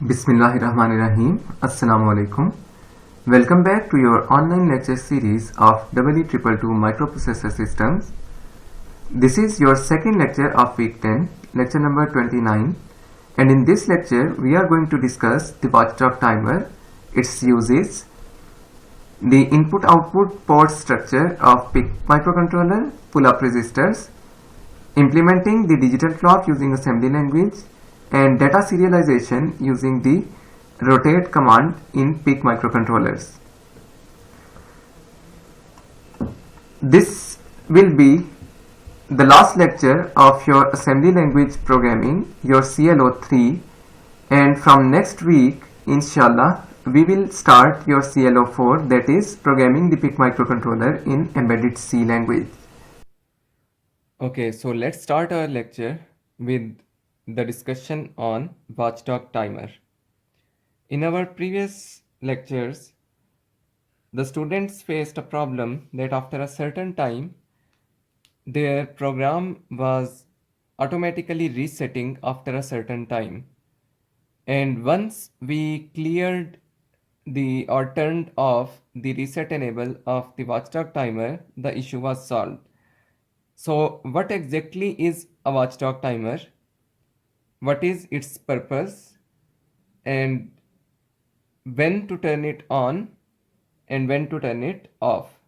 Bismillahirrahmanirrahim. Assalamu alaikum. Welcome back to your online lecture series of EE222 Microprocessor Systems. This is your second lecture of week 10, lecture number 29. And in this lecture, we are going to discuss the watchdog timer, its uses, the input-output port structure of PIC microcontroller, pull-up resistors, implementing the digital clock using assembly language, and data serialization using the rotate command in PIC microcontrollers. This will be the last lecture of your assembly language programming, your CLO3, and from next week, inshallah, we will start your CLO4, that is programming the PIC microcontroller in embedded C language. Okay, so let's start our lecture with the discussion on watchdog timer. In our previous lectures, the students faced a problem that after a certain time, their program was automatically resetting after a certain time. And once we cleared or turned off the reset enable of the watchdog timer, the issue was solved. So what exactly is a watchdog timer? What is its purpose, and when to turn it on and when to turn it off?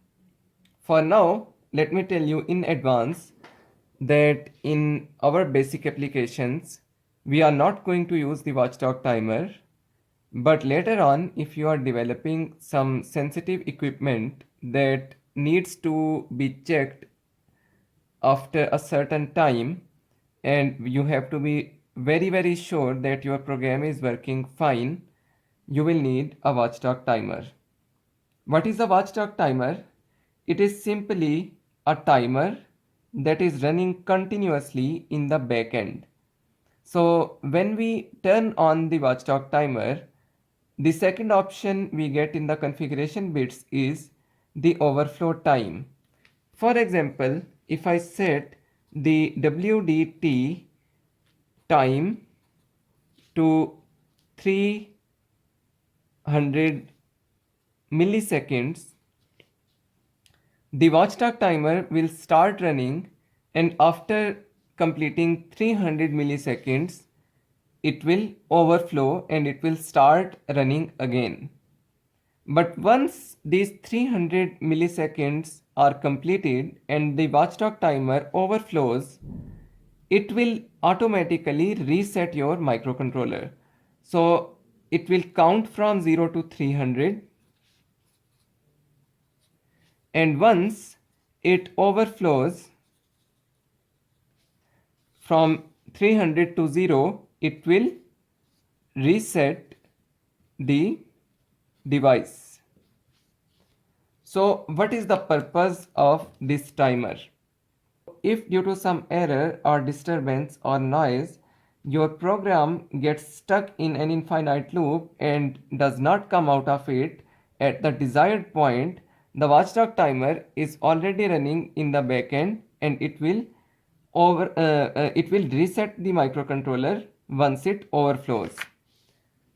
For now, let me tell you in advance that in our basic applications, we are not going to use the watchdog timer, but later on, if you are developing some sensitive equipment that needs to be checked after a certain time, and you have to be very sure that your program is working fine, you will need a watchdog timer. What is a watchdog timer? It is simply a timer that is running continuously in the backend. So when we turn on the watchdog timer, the second option we get in the configuration bits is the overflow time. For example, if I set the WDT time to 300 milliseconds, the watchdog timer will start running, and after completing 300 milliseconds, it will overflow and it will start running again. But once these 300 milliseconds are completed and the watchdog timer overflows, it will automatically reset your microcontroller. So it will count from 0 to 300, and once it overflows from 300 to 0, it will reset the device. So what is the purpose of this timer? If due to some error or disturbance or noise, your program gets stuck in an infinite loop and does not come out of it at the desired point, the watchdog timer is already running in the backend, and it will reset the microcontroller once it overflows.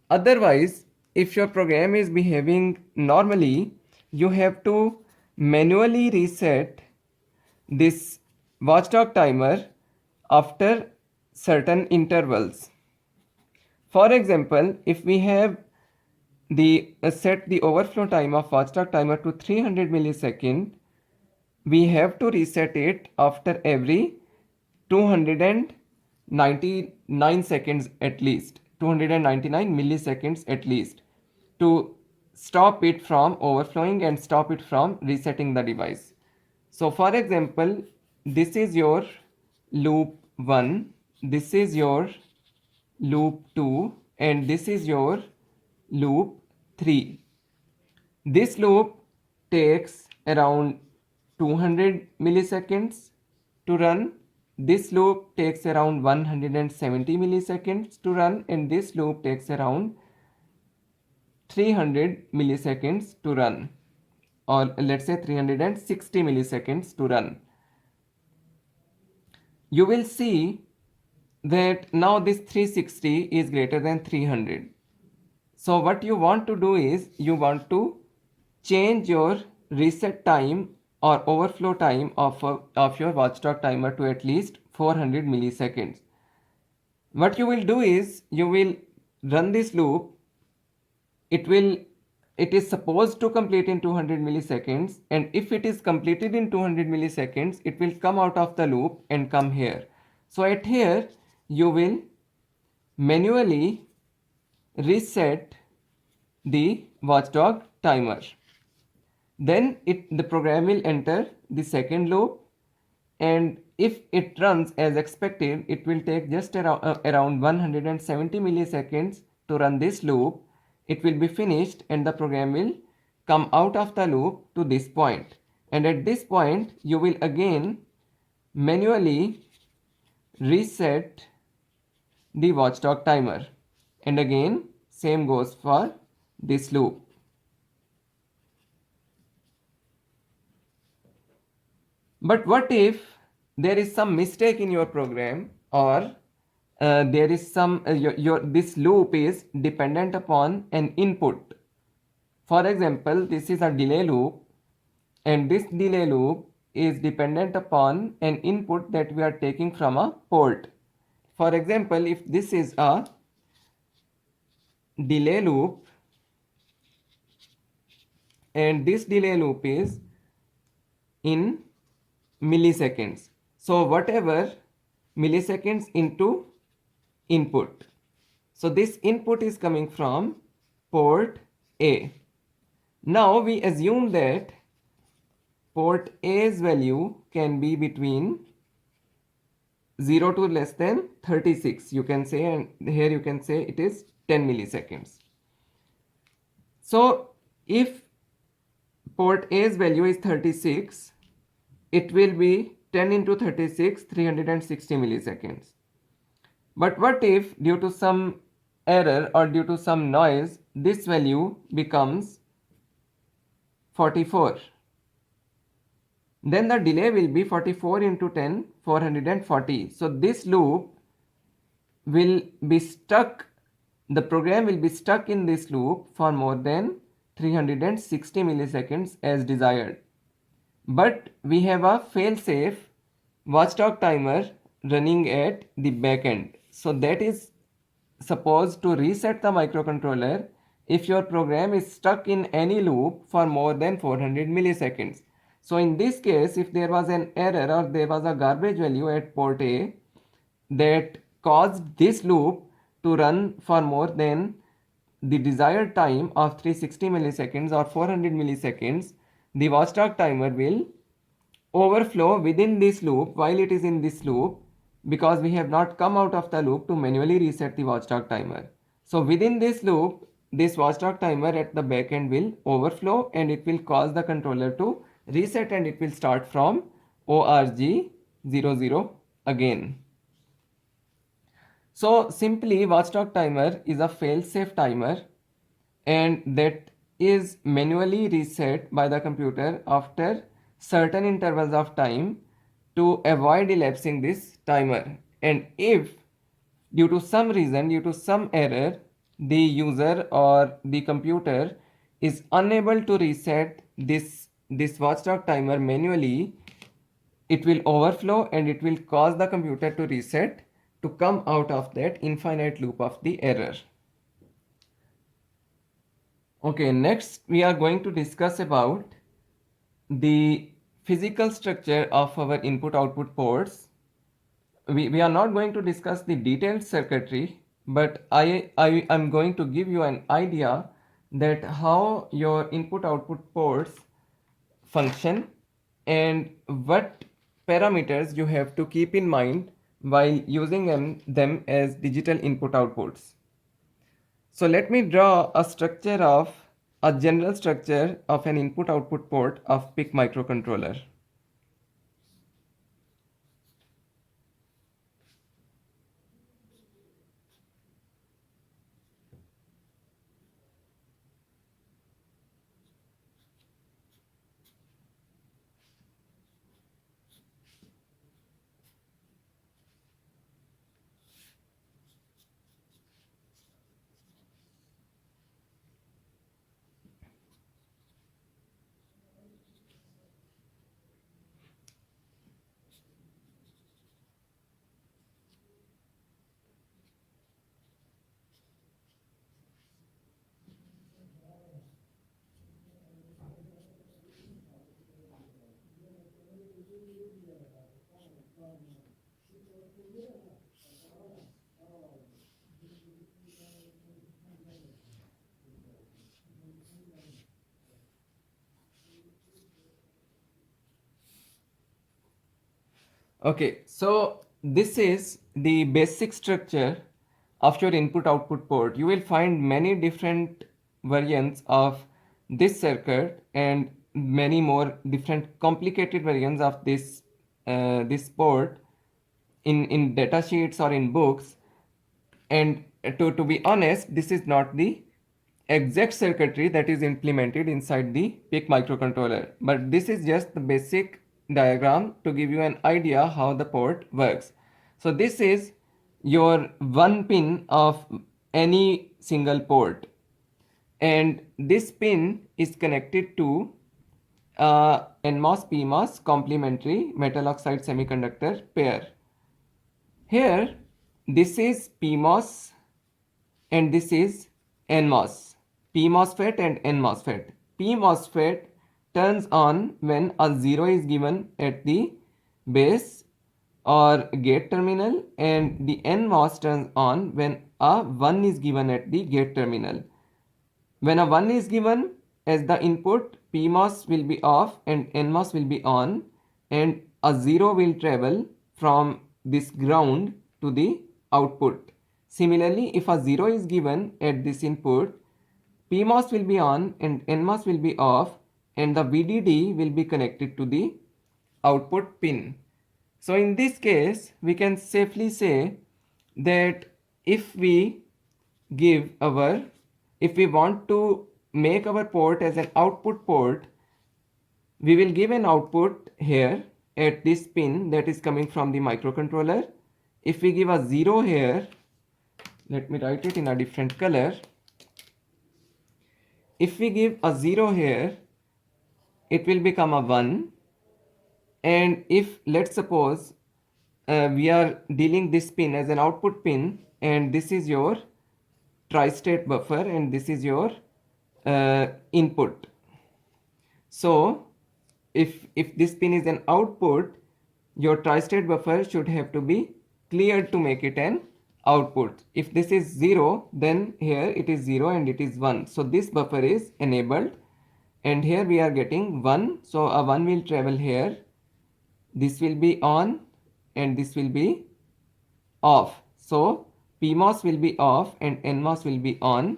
Otherwise, if your program is behaving normally, you have to manually reset this watchdog timer after certain intervals. For example, if we have set the overflow time of watchdog timer to 300 millisecond, we have to reset it after every 299 seconds at least, 299 milliseconds at least, to stop it from overflowing and stop it from resetting the device. So for example, this is your loop 1, this is your loop 2, and this is your loop 3. This loop takes around 200 milliseconds to run. This loop takes around 170 milliseconds to run, and this loop takes around 300 milliseconds to run, or let's say 360 milliseconds to run. You will see that now this 360 is greater than 300. So what you want to do is you want to change your reset time or overflow time of your watchdog timer to at least 400 milliseconds. What you will do is you will run this loop. It is supposed to complete in 200 milliseconds, and if it is completed in 200 milliseconds, it will come out of the loop and come here. So at here you will manually reset the watchdog timer. Then the program will enter the second loop, and if it runs as expected, it will take just around 170 milliseconds to run this loop. It will be finished and the program will come out of the loop to this point, and at this point you will again manually reset the watchdog timer, and again same goes for this loop. But what if there is some mistake in your program, or there is some this loop is dependent upon an input. For example, this is a delay loop, and this delay loop is dependent upon an input that we are taking from a port. For example, if this is a delay loop and this delay loop is in milliseconds, so whatever milliseconds into input, so this input is coming from port A. Now we assume that port A's value can be between 0 to less than 36, you can say, and here you can say it is 10 milliseconds. So if port A's value is 36, it will be 10 into 36, 360 milliseconds. But what if due to some error or due to some noise, this value becomes 44? Then the delay will be 44 into 10, 440. So this loop will be stuck, the program will be stuck in this loop for more than 360 milliseconds as desired. But we have a fail-safe watchdog timer running at the back end. So that is supposed to reset the microcontroller if your program is stuck in any loop for more than 400 milliseconds. So in this case, if there was an error or there was a garbage value at port A that caused this loop to run for more than the desired time of 360 milliseconds or 400 milliseconds, the watchdog timer will overflow within this loop while it is in this loop, because we have not come out of the loop to manually reset the watchdog timer. So within this loop, this watchdog timer at the back end will overflow and it will cause the controller to reset, and it will start from ORG00 again. So simply watchdog timer is a fail-safe timer, and that is manually reset by the computer after certain intervals of time to avoid elapsing this timer. And if due to some reason, due to some error, the user or the computer is unable to reset this watchdog timer manually, it will overflow and it will cause the computer to reset to come out of that infinite loop of the error. Okay, next we are going to discuss about the physical structure of our input output ports. We are not going to discuss the detailed circuitry, but I am going to give you an idea that how your input output ports function and what parameters you have to keep in mind while using them as digital input outputs. So let me draw a general structure of an input output port of PIC microcontroller. Okay, so this is the basic structure of your input output port. You will find many different variants of this circuit and many more different complicated variants of this port in data sheets or in books. And to be honest, this is not the exact circuitry that is implemented inside the PIC microcontroller, but this is just the basic diagram to give you an idea how the port works. So this is your one pin of any single port, and this pin is connected to NMOS PMOS complementary metal oxide semiconductor pair. Here, this is PMOS and this is NMOS, P MOSFET and N MOSFET. P MOSFET turns on when a 0 is given at the base or gate terminal, and the NMOS turns on when a 1 is given at the gate terminal. When a 1 is given as the input, PMOS will be off and NMOS will be on, and a 0 will travel from this ground to the output. Similarly, if a 0 is given at this input, PMOS will be on and NMOS will be off, and the VDD will be connected to the output pin. So in this case, we can safely say that if we give our if we want to make our port as an output port, we will give an output here at this pin that is coming from the microcontroller. If we give a 0 here, let me write it in a different color. If we give a 0 here, it will become a 1. And if, let's suppose, we are dealing this pin as an output pin, and this is your tri-state buffer and this is your input. So if this pin is an output, your tri-state buffer should have to be cleared to make it an output. If this is 0, then here it is 0 and it is 1. So this buffer is enabled, and here we are getting 1. So a 1 will travel here. This will be on and this will be off. So PMOS will be off and NMOS will be on,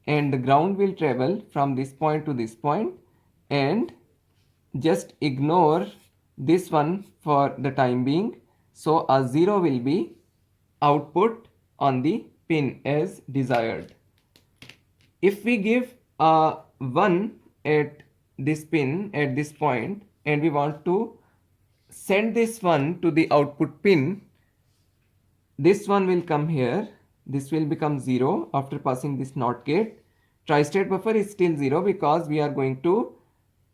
and the ground will travel from this point to this point, and just ignore this one for the time being. So a 0 will be output on the pin as desired. If we give a 1 at this pin at this point and we want to send this one to the output pin, this one will come here, this will become 0 after passing this NOT gate. Tri-state buffer is still 0 because we are going to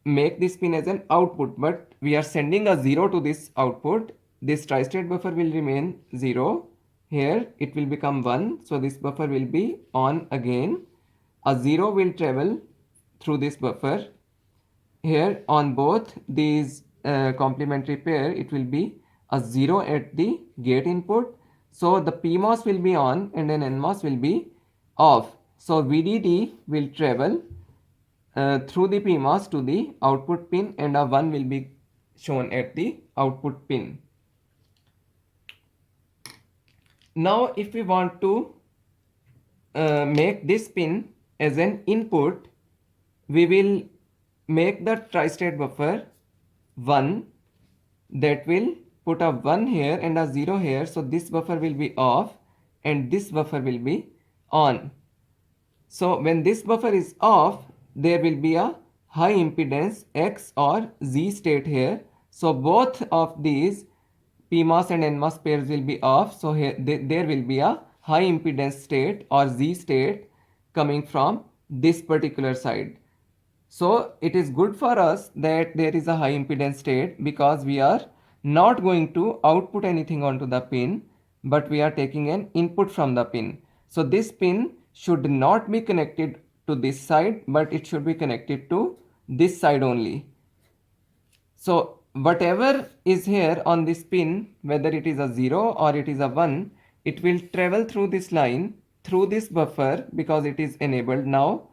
make this pin as an output, but we are sending a 0 to this output. This tri-state buffer will remain 0. Here it will become 1, so this buffer will be on again. A 0 will travel through this buffer. Here on both these complementary pair, it will be a 0 at the gate input. So the PMOS will be on and then NMOS will be off. So VDD will travel through the PMOS to the output pin, and a 1 will be shown at the output pin. Now if we want to make this pin as an input, we will make the tri-state buffer 1, that will put a 1 here and a 0 here. So this buffer will be off and this buffer will be on. So when this buffer is off, there will be a high impedance X or Z state here. So both of these PMOS and NMOS pairs will be off. So here there will be a high impedance state or Z state coming from this particular side. So it is good for us that there is a high impedance state, because we are not going to output anything onto the pin, but we are taking an input from the pin. So this pin should not be connected to this side, but it should be connected to this side only. So whatever is here on this pin, whether it is a 0 or it is a 1, it will travel through this line, through this buffer, because it is enabled now,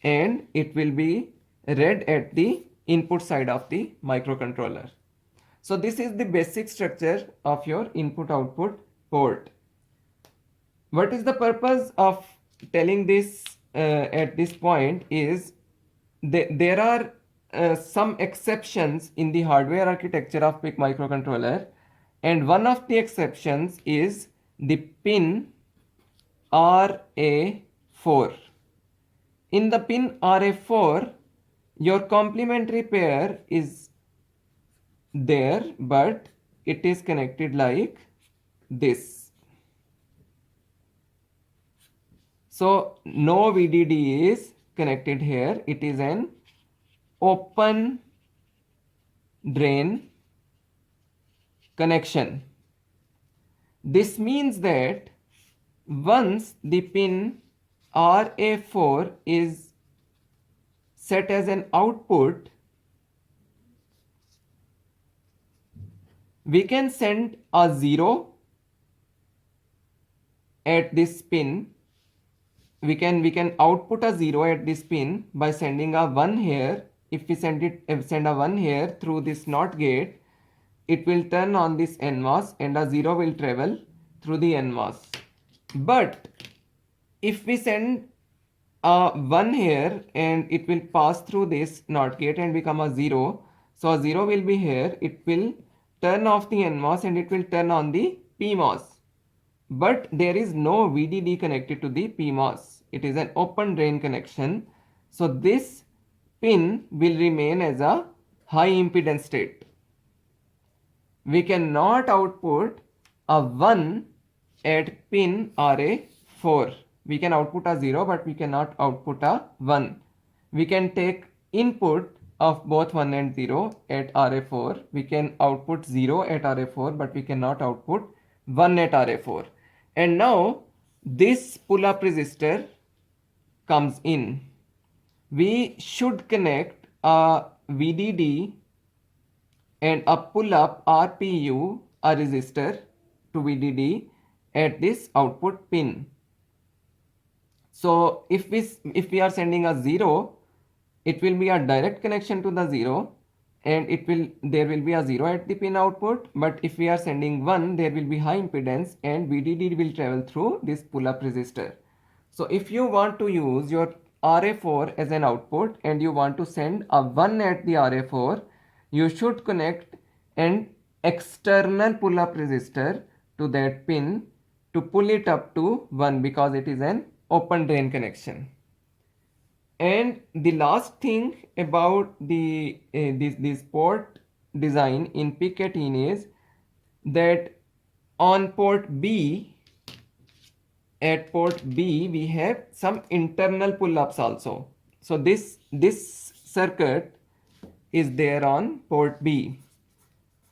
and it will be read at the input side of the microcontroller. So this is the basic structure of your input output port. What is the purpose of telling this at this point is there are some exceptions in the hardware architecture of PIC microcontroller, and one of the exceptions is the pin RA4. In the pin RA4, your complementary pair is there, but it is connected like this. So no VDD is connected here. It is an open drain connection. This means that once the pin RA4 is set as an output, we can send a 0 at this pin. We can output a 0 at this pin by sending a 1 here. If we send a 1 here through this NOT gate, it will turn on this NMOS and a 0 will travel through the NMOS. But if we send a 1 here and it will pass through this NOT gate and become a 0, so a 0 will be here, it will turn off the NMOS and it will turn on the PMOS. But there is no VDD connected to the PMOS. It is an open drain connection. So this pin will remain as a high impedance state. We cannot output a 1 at pin RA4. We can output a 0, but we cannot output a 1. We can take input of both 1 and 0 at RA4. We can output 0 at RA4, but we cannot output 1 at RA4. And now this pull-up resistor comes in. We should connect a VDD and a pull-up RPU, a resistor, to VDD at this output pin. So if we are sending a 0, it will be a direct connection to the 0, and there will be a 0 at the pin output. But if we are sending 1, there will be high impedance and VDD will travel through this pull-up resistor. So if you want to use your RA4 as an output and you want to send a 1 at the RA4, you should connect an external pull-up resistor to that pin to pull it up to 1, because it is an open drain connection. And the last thing about this port design in PIC18 is that on port B, at port B, we have some internal pull-ups also. So this circuit is there on port B.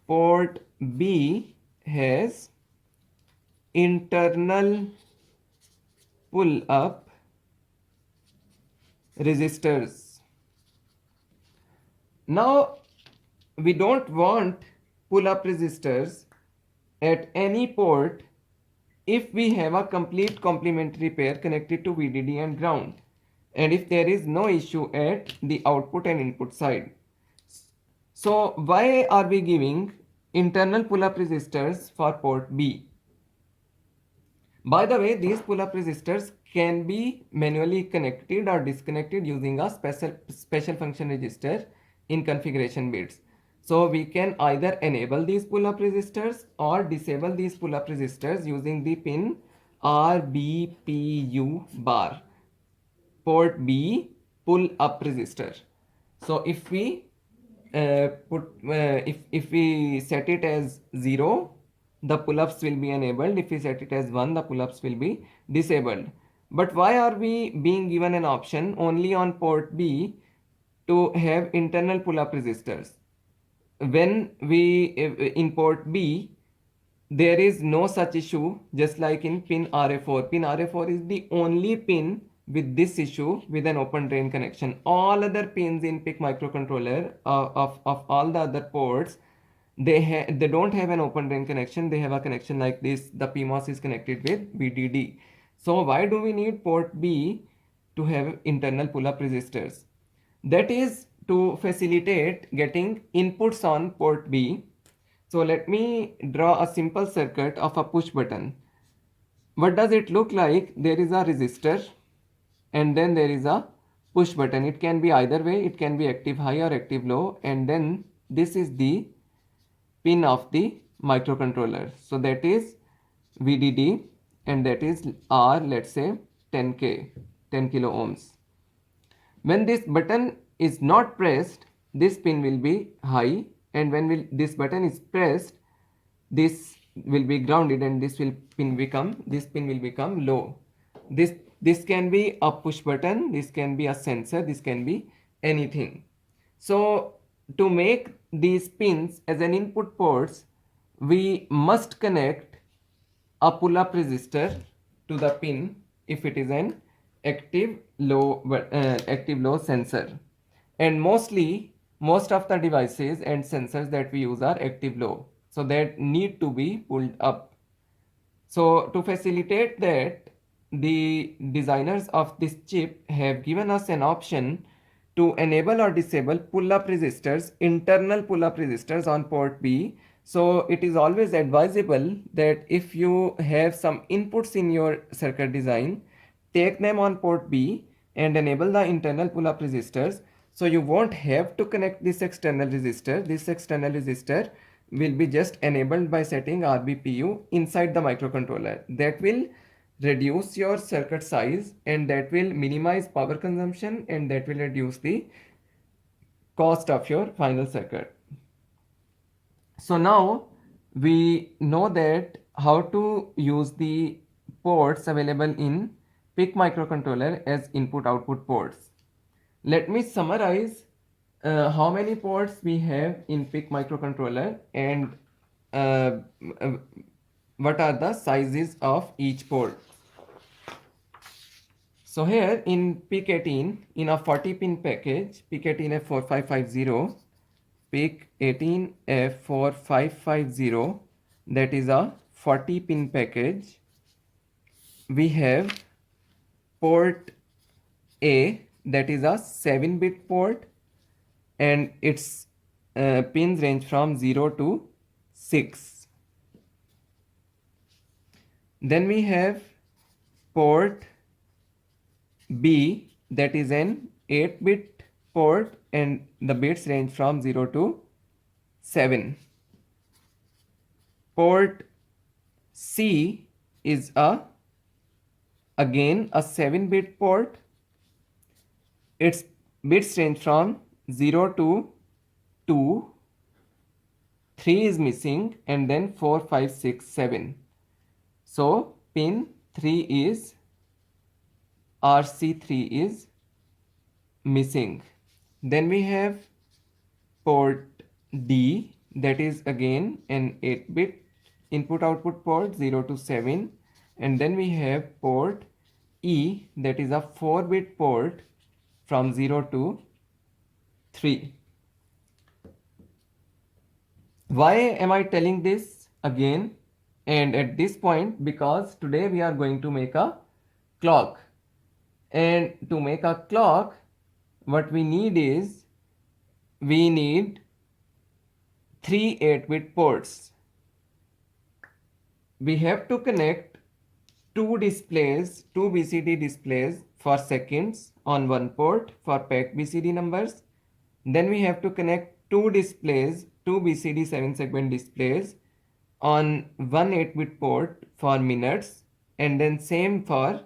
Port B has internal pull-up resistors. Now we don't want pull-up resistors at any port if we have a complete complementary pair connected to VDD and ground, and if there is no issue at the output and input side. So why are we giving internal pull-up resistors for port B? By the way, these pull-up resistors can be manually connected or disconnected using a special function register in configuration bits. So we can either enable these pull-up resistors or disable these pull-up resistors using the pin RBPU bar, port B pull-up resistor. So if we if we set it as 0, the pull-ups will be enabled. If we set it as 1, the pull-ups will be disabled. But why are we being given an option only on port B to have internal pull-up resistors? When we in port B, there is no such issue, just like in pin RA4. Pin RA4 is the only pin with this issue with an open drain connection. All other pins in PIC microcontroller of all the other ports, they don't have an open drain connection. They have a connection like this. The PMOS is connected with VDD. So why do we need port B to have internal pull-up resistors? That is to facilitate getting inputs on port B. So let me draw a simple circuit of a push button. What does it look like? There is a resistor and then there is a push button. It can be either way. It can be active high or active low, and then this is the pin of the microcontroller. So that is VDD and that is R, let's say 10K, 10 kilo ohms. When this button is not pressed, this pin will be high, and when this button is pressed, this will be grounded and this pin will become low. This can be a push button, this can be a sensor, this can be anything. So to make these pins as an input ports, we must connect a pull-up resistor to the pin if it is an active low sensor. And most of the devices and sensors that we use are active low, so that need to be pulled up. So to facilitate that, the designers of this chip have given us an option to enable or disable pull-up resistors, internal pull-up resistors on port B. So it is always advisable that if you have some inputs in your circuit design, take them on port B and enable the internal pull-up resistors. So you won't have to connect this external resistor. This external resistor will be just enabled by setting RBPU inside the microcontroller. That will reduce your circuit size and that will minimize power consumption and that will reduce the cost of your final circuit. So now we know that how to use the ports available in PIC microcontroller as input output ports. Let me summarize how many ports we have in PIC microcontroller and uh, uh, what are the sizes of each port. So here in PIC18, in a 40 pin package, PIC18F4550, PIC18F4550, that is a 40 pin package. We have port A, that is a 7-bit port, and its pins range from 0 to 6. Then we have port B, that is an 8-bit port and the bits range from 0 to 7. Port C is again a 7-bit port. Its bits range from 0 to 2, 3 is missing, and then 4, 5, 6, 7. So pin 3 is RC3 is missing. Then we have port D, that is again an 8-bit input output port 0 to 7, and then we have port E, that is a 4-bit port from 0 to 3. Why am I telling this again and at this point? Because today we are going to make a clock, and to make a clock what we need is we need 3 8-bit ports. We have to connect two BCD displays for seconds on one port for packed BCD numbers. Then we have to connect two BCD 7-segment displays on one 8-bit port for minutes, and then same for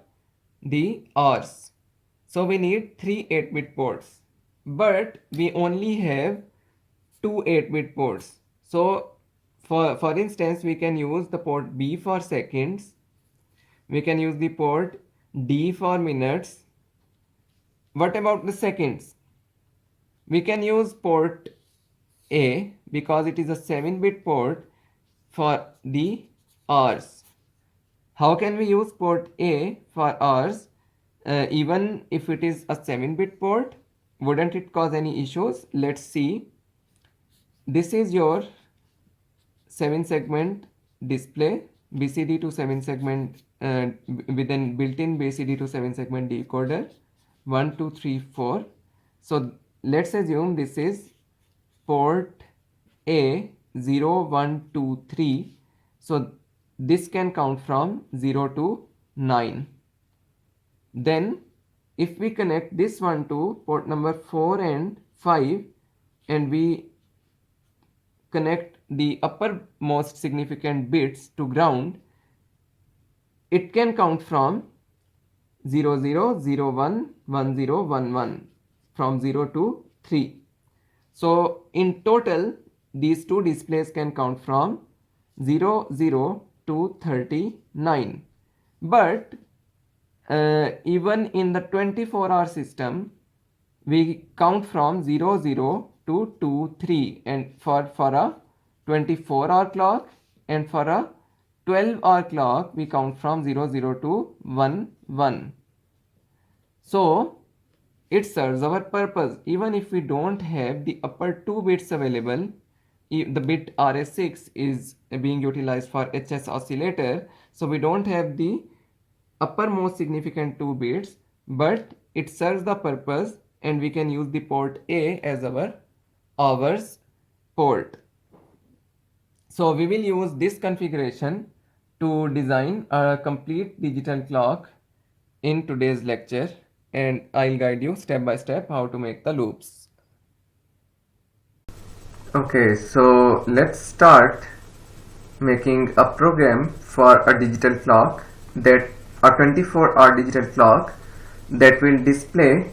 the hours. So we need 3 8-bit ports, but we only have 2 8-bit ports. So for instance, we can use the port B for seconds, we can use the port D for minutes. What about the seconds? We can use port A because it is a 7-bit port for the hours. How can we use port A for hours even if it is a 7-bit port? Wouldn't it cause any issues? Let's see. This is your 7-segment display, BCD to 7-segment with an built-in BCD to 7-segment decoder, 1 2 3 4. So let's assume this is port A 0, 1, 2, 3. So this can count from 0 to 9. Then if we connect this one to port number 4 and 5 and we connect the uppermost significant bits to ground, it can count from 0, 0, 0, 1, 1, 0, 1, 1 from 0 to 3. So in total, these two displays can count from 0, 0 to 39. But even in the 24-hour system, we count from 0, 0 to 2, 3, and for a 24-hour clock, and for a 12-hour clock we count from 0, 0 to 1, 1. So it serves our purpose. Even if we don't have the upper two bits available, if the bit RS6 is being utilized for HS oscillator, so we don't have the uppermost significant two bits, but it serves the purpose and we can use the port A as our hours port. So we will use this configuration to design a complete digital clock in today's lecture, and I'll guide you step by step how to make the loops. Okay, so let's start making a program for a digital clock, that a 24-hour digital clock that will display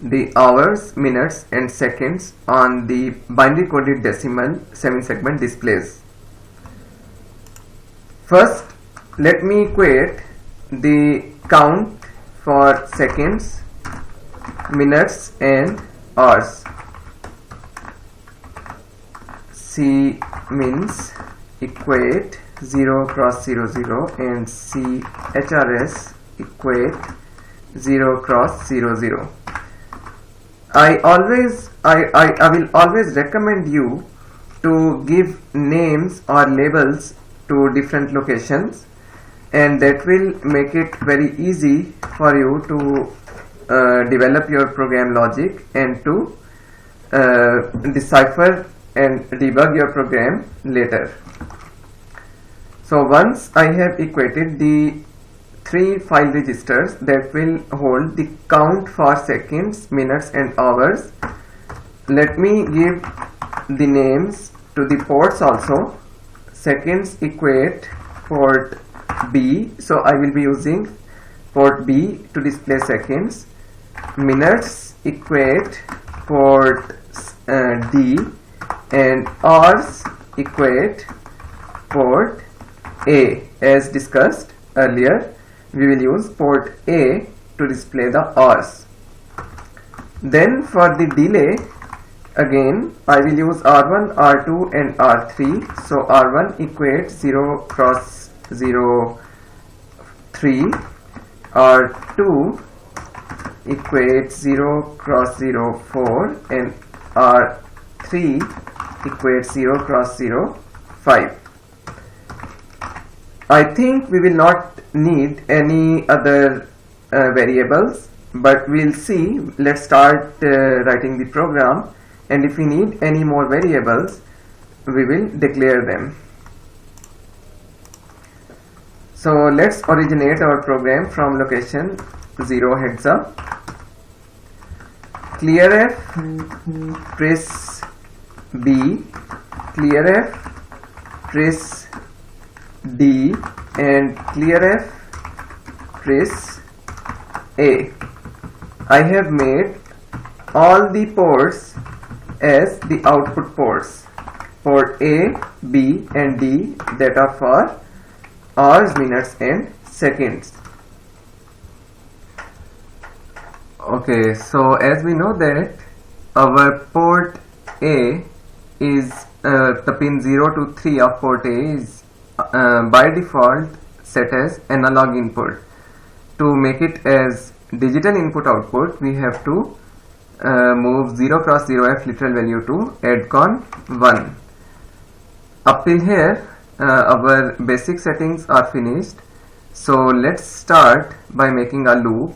the hours, minutes and seconds on the binary coded decimal 7-segment displays. First, let me equate the count for seconds, minutes and hours. C means equate 0 cross 0 0 and CHRS equate 0 cross 0 0. I will always recommend you to give names or labels to different locations, and that will make it very easy for you to develop your program logic and to decipher and debug your program later. So once I have equated the 3 file registers that will hold the count for seconds, minutes and hours, let me give the names to the ports also. Seconds equate port B, so I will be using port B to display seconds. Minutes equate port D, and hours equate port A. As discussed earlier, we will use port A to display the hours. Then for the delay, again I will use R1, R2 and R3. So R1 equates 0 cross 0 3, R2 equates 0 cross 0 4 and R3 equates 0 cross 0 5. I think we will not need any other variables, but we'll see. Let's start writing the program, and if we need any more variables, we will declare them. So let's originate our program from location 0 heads up. Clear F, press B, clear F, press D, and clear F, press A. I have made all the ports as the output ports. Port A, B and D, that are for hours, minutes and seconds. Okay, so as we know that our port A is the pin 0 to 3 of port A is by default set as analog input. To make it as digital input output, we have to move 0 cross 0f literal value to ADCON 1. Up till here our basic settings are finished. So let's start by making a loop,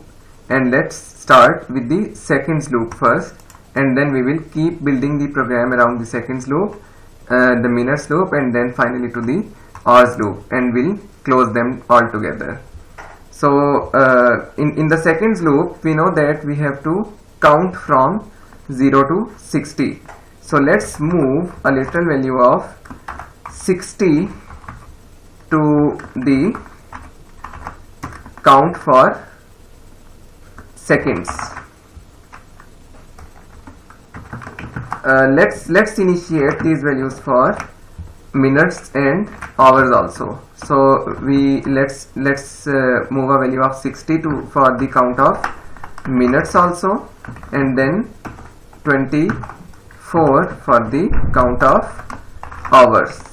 and let's start with the seconds loop first, and then we will keep building the program around the seconds loop the minutes loop, and then finally to the hours loop, and we'll close them all together. So in the seconds loop, we know that we have to count from 0 to 60. So let's move a literal value of 60 to the count for seconds. Let's initiate these values for minutes and hours also. So let's move a value of 60 to for the count of minutes also, and then 24 for the count of hours.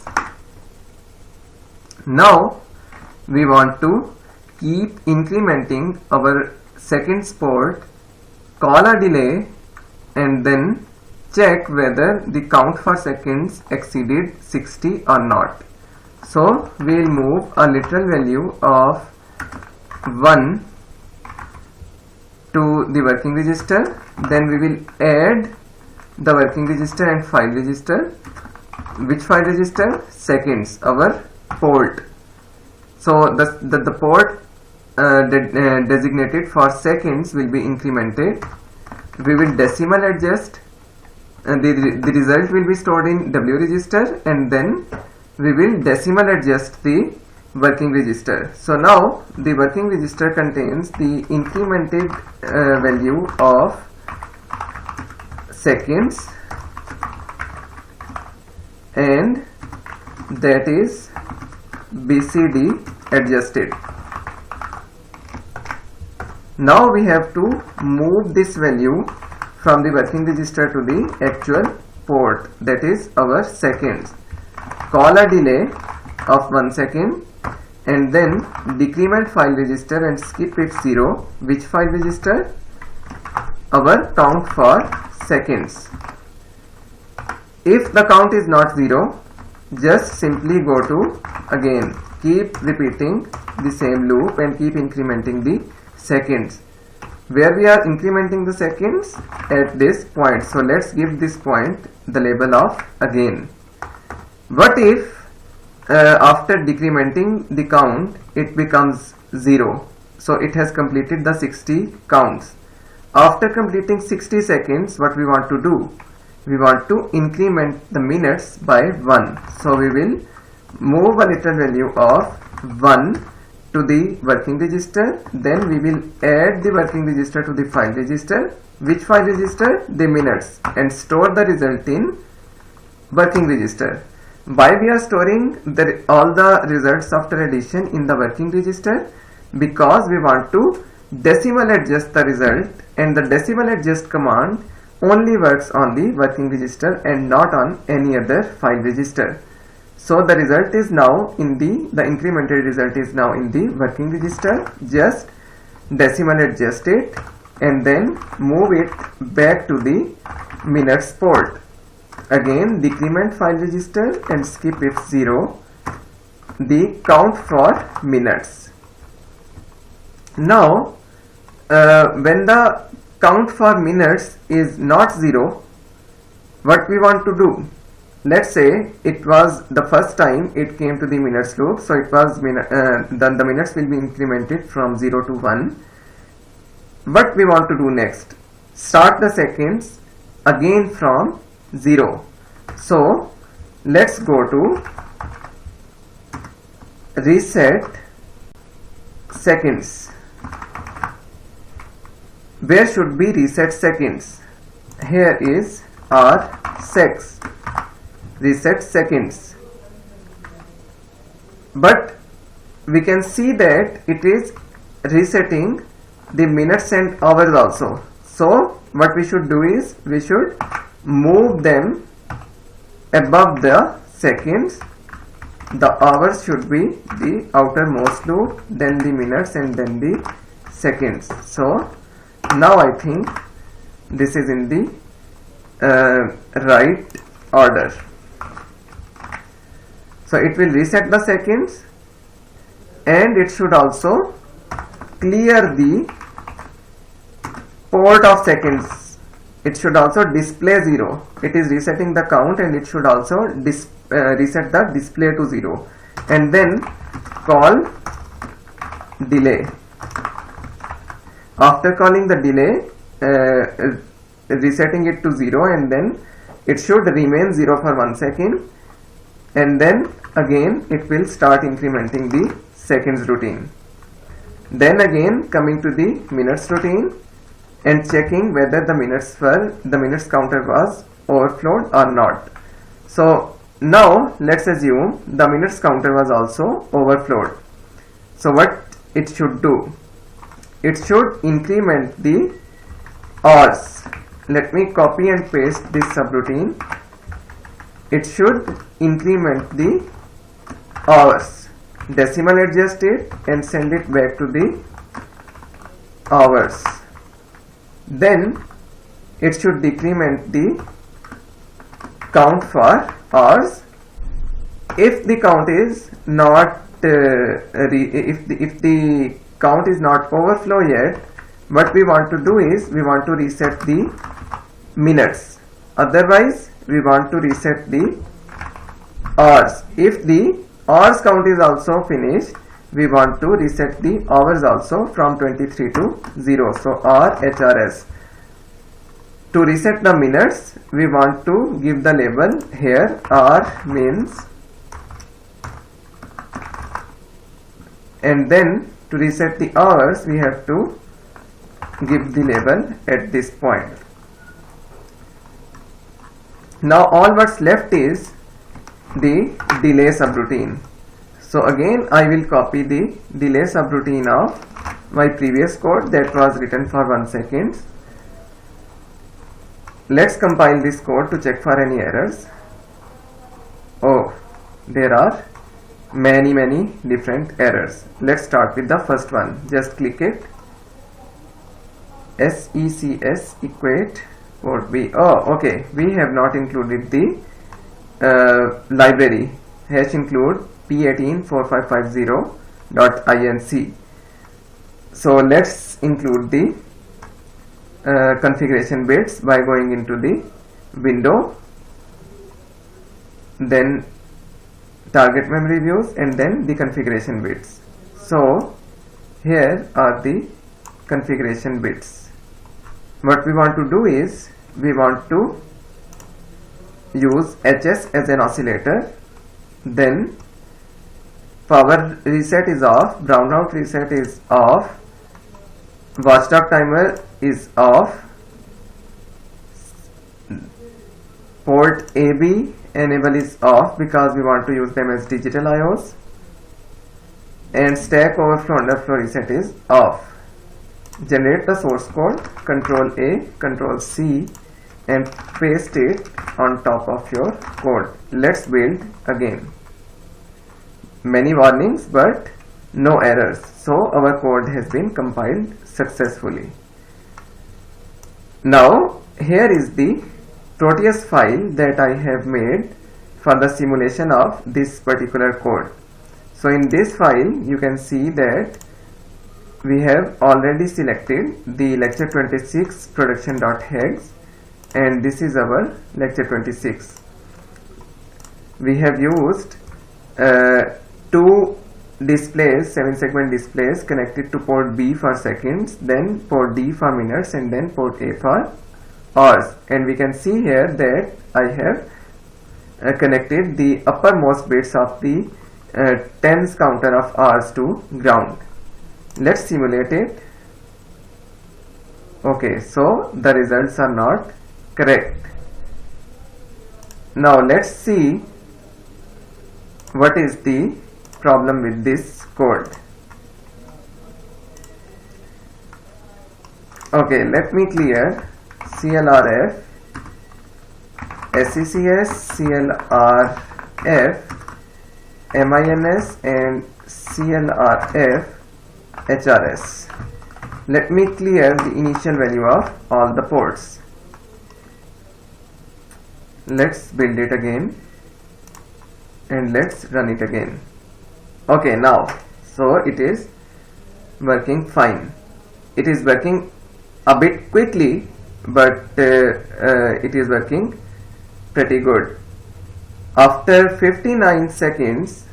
Now we want to keep incrementing our seconds port, call a delay, and then check whether the count for seconds exceeded 60 or not. So we will move a literal value of 1 to the working register, then we will add the working register and file register. Which file register? Seconds, our port. So the port designated for seconds will be incremented. We will decimal adjust, and the result will be stored in W register, and then we will decimal adjust the working register. So now the working register contains the incremented value of seconds, and that is BCD adjusted. Now we have to move this value from the working register to the actual port, that is our seconds. Call a delay of 1 second, and then decrement file register and skip it 0. Which file register? Our count for seconds. If the count is not 0, just simply go to, again, keep repeating the same loop and keep incrementing the seconds. Where we are incrementing the seconds? At this point. So let's give this point the label of again. What if after decrementing the count it becomes 0? So it has completed the 60 counts. After completing 60 seconds, what we want to do? We want to increment the minutes by 1. So we will move a literal value of 1 to the working register, then we will add the working register to the file register. Which file register? The minutes, and store the result in working register. Why we are storing all the results after addition in the working register? Because we want to decimal adjust the result, and the decimal adjust command only works on the working register and not on any other file register. So the result is now in the incremented result is now in the working register. Just decimal adjust it and then move it back to the minutes port. Again, decrement file register and skip it 0. The count for minutes. Now when the count for minutes is not 0, what we want to do? Let's say it was the first time it came to the minutes loop, so it was the minutes will be incremented from 0 to 1. What we want to do next? Start the seconds again from 0. So let's go to reset seconds. Where should be reset seconds? Here is our secs. Reset seconds, but we can see that it is resetting the minutes and hours also. So what we should do is we should move them above the seconds. The hours should be the outermost loop, then the minutes, and then the seconds. So now I think this is in the right order. So it will reset the seconds, and it should also clear the port of seconds it should also display 0. It is resetting the count, and it should also reset the display to 0, and then call delay. After calling the delay, resetting it to 0, and then it should remain 0 for 1 second, and then again it will start incrementing the seconds routine. Then again coming to the minutes routine and checking whether the minutes counter was overflowed or not. So now let's assume the minutes counter was also overflowed. So what it should do? It should increment the hours. Let me copy and paste this subroutine. It should increment the hours, decimal adjust it and send it back to the hours. Then it should decrement the count for hours. If the count is not if the count is not overflow yet, what we want to do is we want to reset the minutes. Otherwise we want to reset the hours. If the hours count is also finished, we want to reset the hours also from 23 to 0. So RHRS. To reset the minutes, we want to give the label here. R means, and then to reset the hours we have to give the label at this point. Now all what's left is the delay subroutine. So again I will copy the delay subroutine of my previous code that was written for 1 second. Let's compile this code to check for any errors. Oh, there are many different errors. Let's start with the first one. Just click it. SECS equate port B. Oh, okay. We have not included the library hash include p184550.inc. So let's include the configuration bits by going into the window, then target memory views, and then the configuration bits. So here are the configuration bits. What we want to do is we want to use HS as an oscillator, then power reset is off, brownout reset is off, watchdog timer is off, port AB enable is off because we want to use them as digital IOs, and stack overflow underflow reset is off. Generate the source code, Control A, Control C, and paste it on top of your code. Let's build again. Many warnings but no errors, so our code has been compiled successfully. Now here is the Proteus file that I have made for the simulation of this particular code. So in this file you can see that we have already selected the lecture 26 production.hex, and this is our lecture 26. We have used two displays, 7 segment displays connected to port B for seconds, then port D for minutes, and then port A for hours. And we can see here that I have connected the uppermost bits of the tens counter of hours to ground. Let's simulate it. Okay, so the results are not correct. Now let's see what is the problem with this code. Okay, let me clear CLRF, SECS, CLRF, MINS, and CLRF HRS. Let me clear the initial value of all the ports. Let's build it again and let's run it again. Okay, now so it is working fine. It is working a bit quickly but it is working pretty good. After 59 seconds,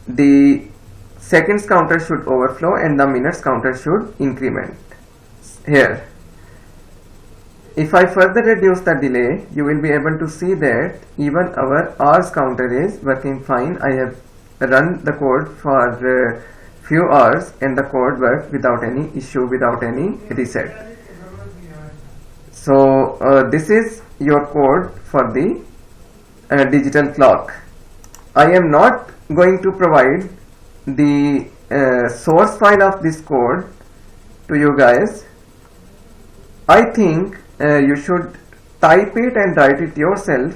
the seconds counter should overflow and the minutes counter should increment. Here, if I further reduce the delay, you will be able to see that even our hours counter is working fine. I have run the code for few hours and the code worked without any issue, without any reset. So this is your code for the digital clock. I am not going to provide the source file of this code to you guys. I think you should type it and write it yourself,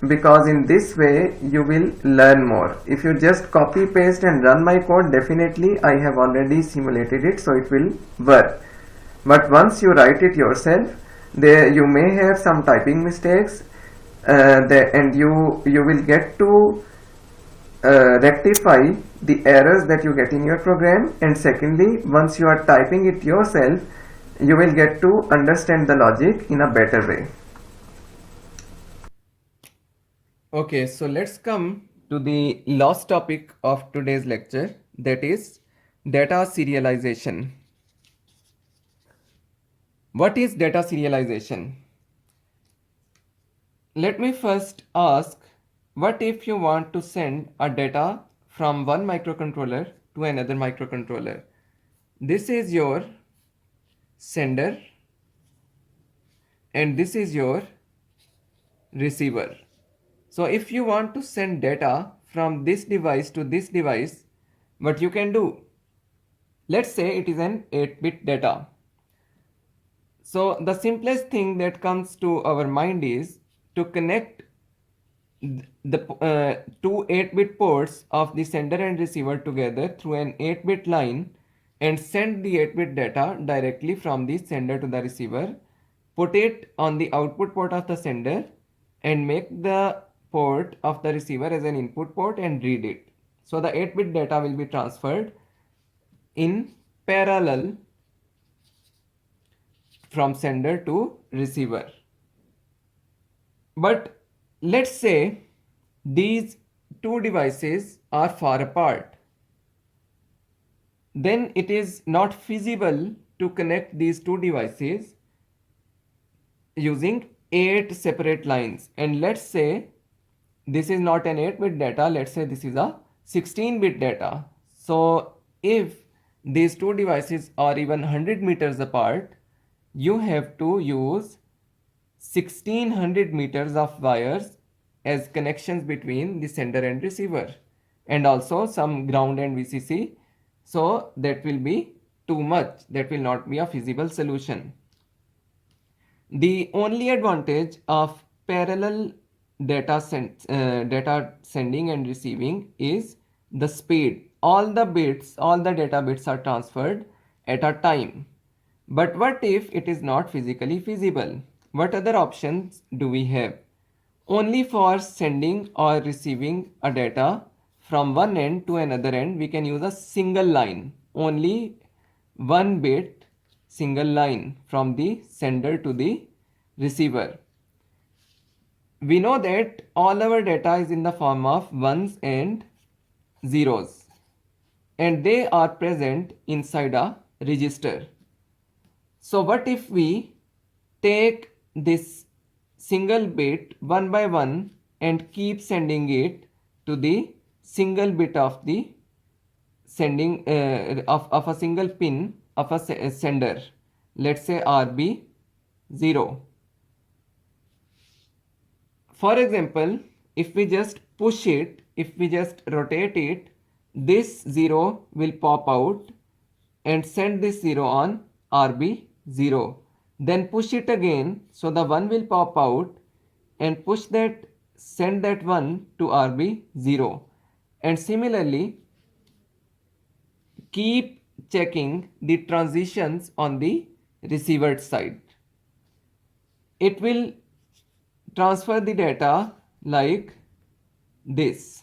because in this way you will learn more. If you just copy paste and run my code, definitely I have already simulated it, so it will work. But once you write it yourself, there you may have some typing mistakes, and you will get to rectify the errors that you get in your program. And secondly, once you are typing it yourself, you will get to understand the logic in a better way. Okay, so let's come to the last topic of today's lecture, that is data serialization. What is data serialization? Let me first ask, what if you want to send a data from one microcontroller to another microcontroller? This is your sender and this is your receiver. So if you want to send data from this device to this device, what you can do? Let's say it is an 8-bit data. So the simplest thing that comes to our mind is to connect the two 8-bit ports of the sender and receiver together through an 8-bit line and send the 8-bit data directly from the sender to the receiver, put it on the output port of the sender and make the port of the receiver as an input port and read it. So the 8-bit data will be transferred in parallel from sender to receiver. But let's say these two devices are far apart. Then it is not feasible to connect these two devices using 8 separate lines. And let's say this is not an 8-bit data, let's say this is a 16-bit data. So if these two devices are even 100 meters apart, you have to use 1600 meters of wires as connections between the sender and receiver, and also some ground and VCC. So that will be too much. That will not be a feasible solution. The only advantage of parallel data sending and receiving is the speed. All the data bits are transferred at a time. But what if it is not physically feasible? What other options do we have? Only for sending or receiving a data from one end to another end, we can use a single line. Only one bit single line from the sender to the receiver. We know that all our data is in the form of ones and zeros, and they are present inside a register. So what if we take this single bit one by one and keep sending it to the single bit of the sending of a single pin of a sender, let's say RB0. For example, if we just push it, if we just rotate it, this 0 will pop out and send this 0 on RB0. Then push it again, so the 1 will pop out and push that, send that 1 to RB0. And similarly, keep checking the transitions on the receiver side. It will transfer the data like this.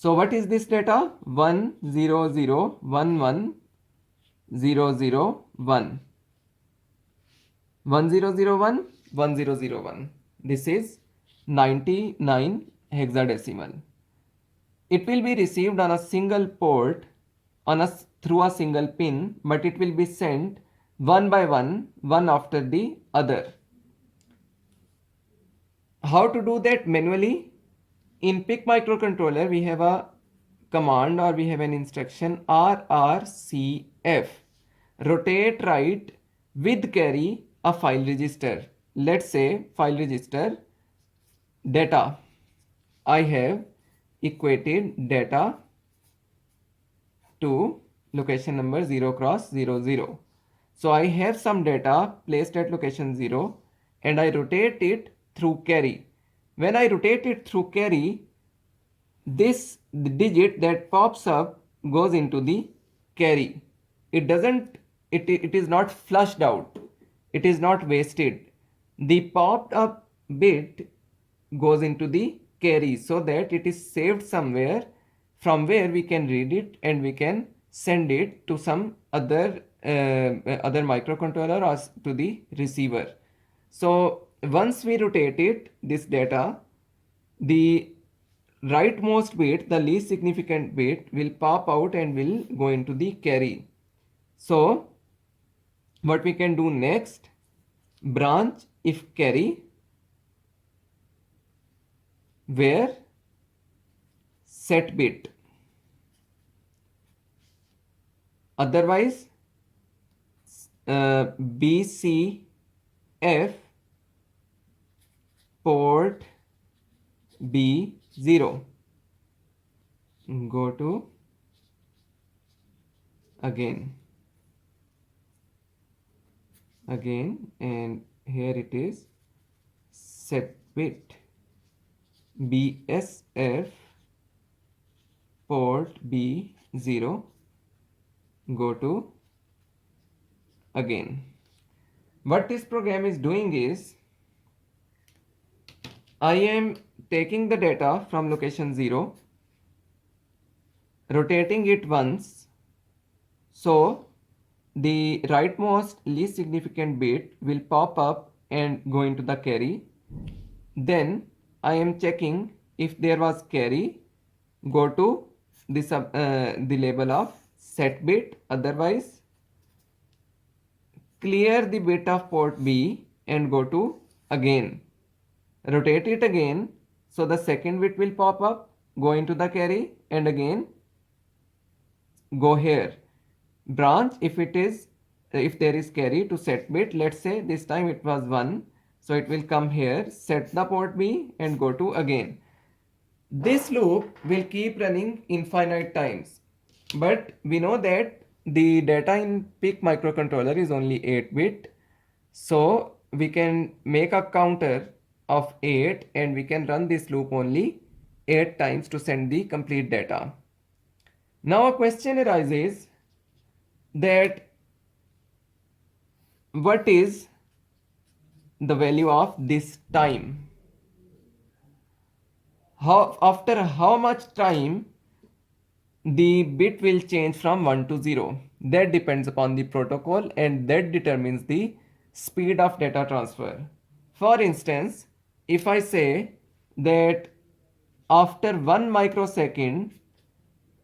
So what is this data? 100110001. 1001. This is 99 hexadecimal. It will be received on a single port through a single pin, but it will be sent one by one after the other. How to do that manually? In PIC microcontroller, we have a command or we have an instruction RRCF. Rotate right with carry a file register. Let's say file register data. I have equated data to location number 0x00. So I have some data placed at location 0 and I rotate it through carry. When I rotate it through carry, this digit that pops up goes into the carry. It is not flushed out. It is not wasted. The popped up bit goes into the carry so that it is saved somewhere from where we can read it and we can send it to some other microcontroller or to the receiver. So once we rotate it, this data, the rightmost bit, the least significant bit, will pop out and will go into the carry. So what we can do next, branch if carry where set bit, otherwise BCF port B0. Go to again, and here it is set bit BSF port B0. Go to again. What this program is doing is, I am taking the data from location 0, rotating it once, so the rightmost least significant bit will pop up and go into the carry. Then I am checking if there was carry, go to the label of set bit, otherwise clear the bit of port B and go to again. Rotate it again, so the second bit will pop up, go into the carry, and again go here. Branch if there is carry to set bit. Let's say this time it was 1, so it will come here, set the port B and go to again. This loop will keep running infinite times, but we know that the data in PIC microcontroller is only 8-bit, so we can make a counter of 8 and we can run this loop only 8 times to send the complete data. Now a question arises that what is the value of this time? After how much time the bit will change from 1 to 0? That depends upon the protocol and that determines the speed of data transfer. For instance, if I say that after 1 microsecond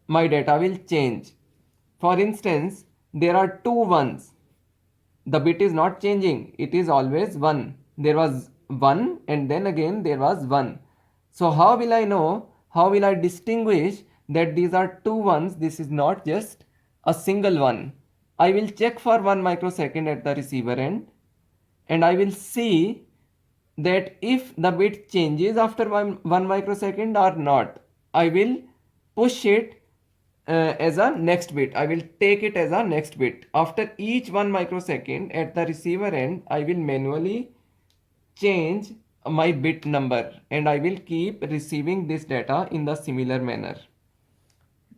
my data will change. For instance, there are 2 ones. The bit is not changing, it is always 1. There was 1 and then again there was 1. So how will I know, how will I distinguish that these are 2 ones, this is not just a single one? I will check for 1 microsecond at the receiver end and I will see that if the bit changes after 1 microsecond or not. I will push it as a next bit. I will take it as a next bit. After each 1 microsecond at the receiver end, I will manually change my bit number and I will keep receiving this data in the similar manner.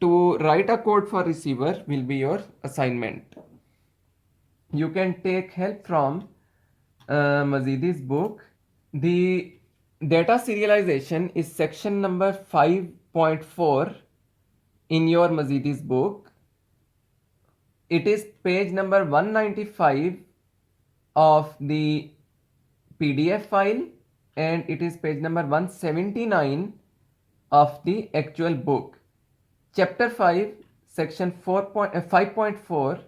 To write a code for receiver will be your assignment. You can take help from Mazidi's book. The data serialization is section number 5.4 in your Mazidi's book. It is page number 195 of the PDF file, and it is page number 179 of the actual book. Chapter 5, section 5.4,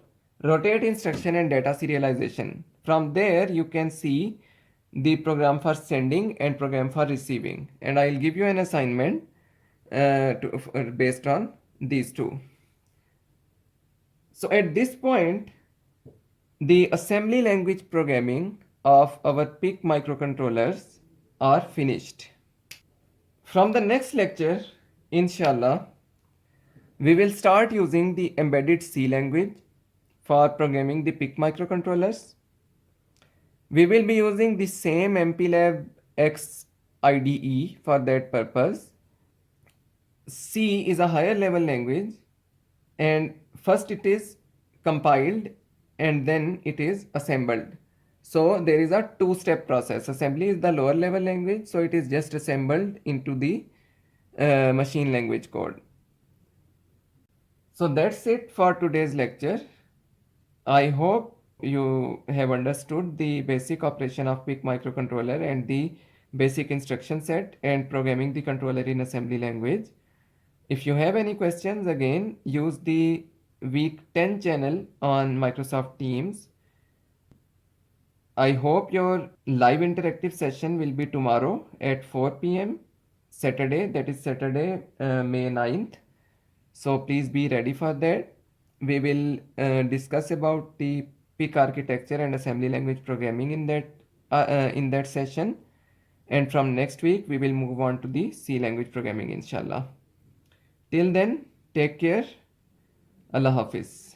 rotate instruction and data serialization. From there you can see the program for sending and program for receiving, and I'll give you an assignment based on these two. So at this point, the assembly language programming of our PIC microcontrollers are finished. From the next lecture, inshallah, we will start using the embedded C language for programming the PIC microcontrollers. We will be using the same MPLAB X IDE for that purpose. C is a higher level language, and first it is compiled and then it is assembled. So there is a two-step process. Assembly is the lower level language, so it is just assembled into the machine language code. So that's it for today's lecture. I hope you have understood the basic operation of PIC microcontroller and the basic instruction set and programming the controller in assembly language. If you have any questions, again, use the week 10 channel on Microsoft Teams. I hope your live interactive session will be tomorrow at 4 p.m. Saturday, that is Saturday, May 9th. So please be ready for that. We will discuss about the PIC architecture and assembly language programming in that session. And from next week, we will move on to the C language programming, inshallah. Till then, take care. Allah Hafiz.